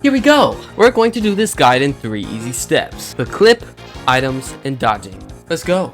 Here we go! We're going to do this guide in 3 easy steps. Equip, items, and dodging. Let's go!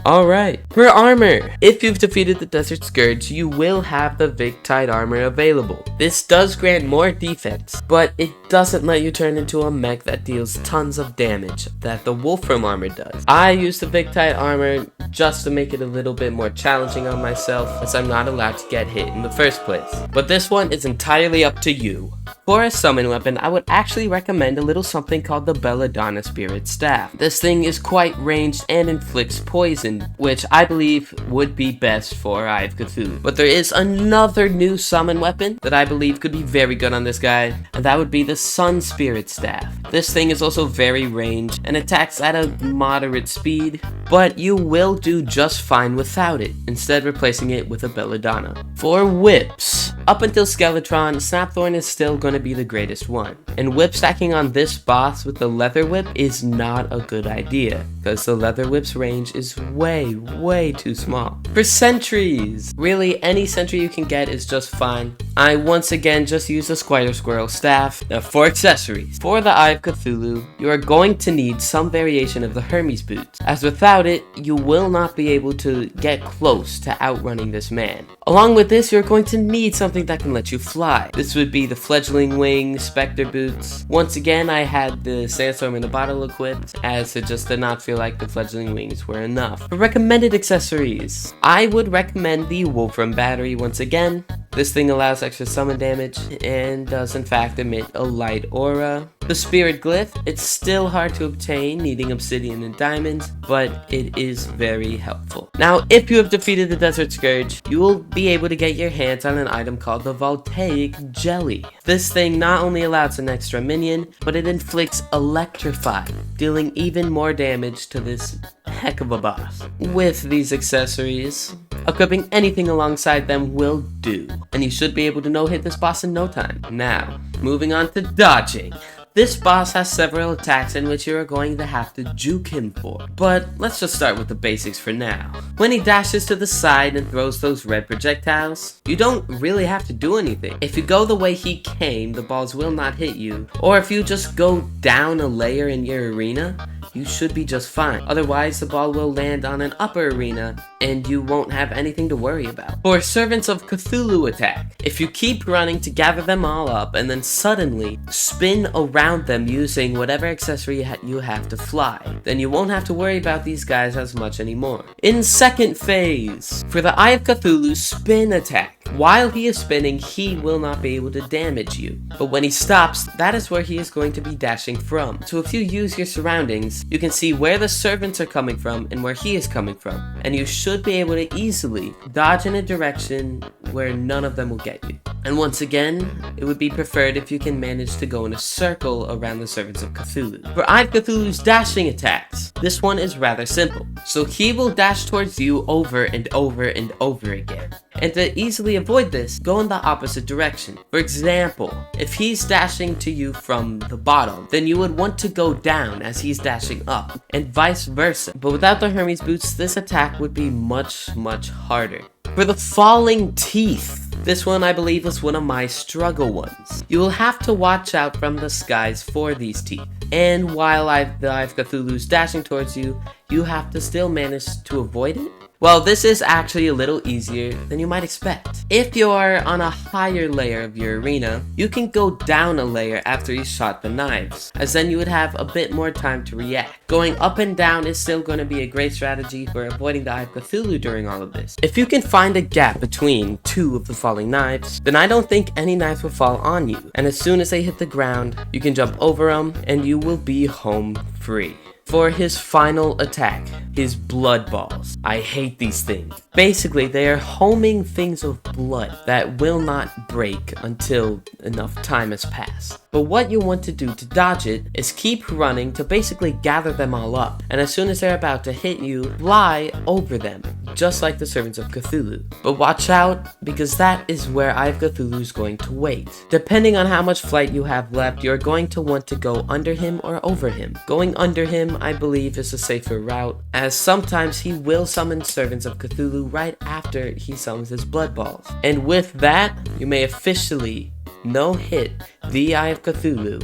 Alright, for armor, if you've defeated the Desert Scourge, you will have the Victide armor available. This does grant more defense, but it doesn't let you turn into a mech that deals tons of damage that the Wolfram armor does. I use the Victide armor just to make it a little bit more challenging on myself, as I'm not allowed to get hit in the first place. But this one is entirely up to you. For a summon weapon, I would actually recommend a little something called the Belladonna Spirit Staff. This thing is quite ranged and inflicts poison, which I believe would be best for Eye of Cthulhu. But there is another new summon weapon that I believe could be very good on this guy, and that would be the Sun Spirit Staff. This thing is also very ranged and attacks at a moderate speed, but you will do just fine without it, instead replacing it with a Belladonna. For whips, up until Skeletron, Snapthorn is still going to be the greatest one. And whip stacking on this boss with the Leather Whip is not a good idea, because the Leather Whip's range is way too small. For Sentries, really any sentry you can get is just fine. I once again just use the Squire Squirrel Staff. Now for accessories, for the Eye of Cthulhu, you are going to need some variation of the Hermes Boots, as without it, you will not be able to get close to outrunning this man. Along with this, you're going to need something that can let you fly. This would be the Fledgling Wing Spectre Boots. Once again, I had the Sandstorm in the bottle equipped, as it just did not feel like the Fledgling Wings were enough. For recommended accessories, I would recommend the Wolfram Battery once again. This thing allows extra summon damage and does in fact emit a light aura. The Spirit Glyph, it's still hard to obtain, needing obsidian and diamonds, but it is very helpful. Now, if you have defeated the Desert Scourge, you will be able to get your hands on an item called the Voltaic Jelly. This thing not only allows an extra minion, but it inflicts Electrify, dealing even more damage to this heck of a boss. With these accessories, equipping anything alongside them will do, and you should be able to no-hit this boss in no time. Now, moving on to dodging. This boss has several attacks in which you are going to have to juke him for, but let's just start with the basics for now. When he dashes to the side and throws those red projectiles, you don't really have to do anything. If you go the way he came, the balls will not hit you, or if you just go down a layer in your arena, you should be just fine. Otherwise, the ball will land on an upper arena and you won't have anything to worry about. For Servants of Cthulhu attack, if you keep running to gather them all up and then suddenly spin around them using whatever accessory you have to fly, then you won't have to worry about these guys as much anymore. In second phase, for the Eye of Cthulhu spin attack, while he is spinning, he will not be able to damage you. But when he stops, that is where he is going to be dashing from. So if you use your surroundings, you can see where the servants are coming from and where he is coming from. And you should should be able to easily dodge in a direction where none of them will get you. And once again, it would be preferred if you can manage to go in a circle around the servants of Cthulhu. For Eye of Cthulhu's dashing attacks, this one is rather simple. So he will dash towards you over and over and over again. And to easily avoid this, go in the opposite direction. For example, if he's dashing to you from the bottom, then you would want to go down as he's dashing up, and vice versa. But without the Hermes boots, this attack would be much harder. For the falling teeth, this one I believe was one of my struggle ones. You will have to watch out from the skies for these teeth. And while the Eye of Cthulhu's dashing towards you, you have to still manage to avoid it. Well, this is actually a little easier than you might expect. If you're on a higher layer of your arena, you can go down a layer after you shot the knives, as then you would have a bit more time to react. Going up and down is still going to be a great strategy for avoiding the Eye of Cthulhu during all of this. If you can find a gap between two of the falling knives, then I don't think any knives will fall on you, and as soon as they hit the ground, you can jump over them and you will be home free. For his final attack, his blood balls. I hate these things. Basically, they are homing things of blood that will not break until enough time has passed. But what you want to do to dodge it is keep running to basically gather them all up, and as soon as they're about to hit you, fly over them, just like the servants of Cthulhu. But watch out, because that is where Eye of Cthulhu is going to wait. Depending on how much flight you have left, you're going to want to go under him or over him. Going under him, I believe, is a safer route, as sometimes he will summon servants of Cthulhu right after he summons his blood balls. And with that, you may officially no-hit the Eye of Cthulhu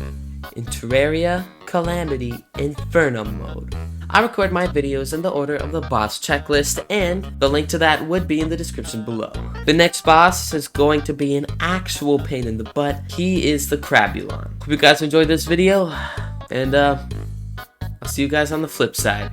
in Terraria, Calamity, Infernum mode. I record my videos in the order of the boss checklist, and the link to that would be in the description below. The next boss is going to be an actual pain in the butt. He is the Crabulon. Hope you guys enjoyed this video, and I'll see you guys on the flip side.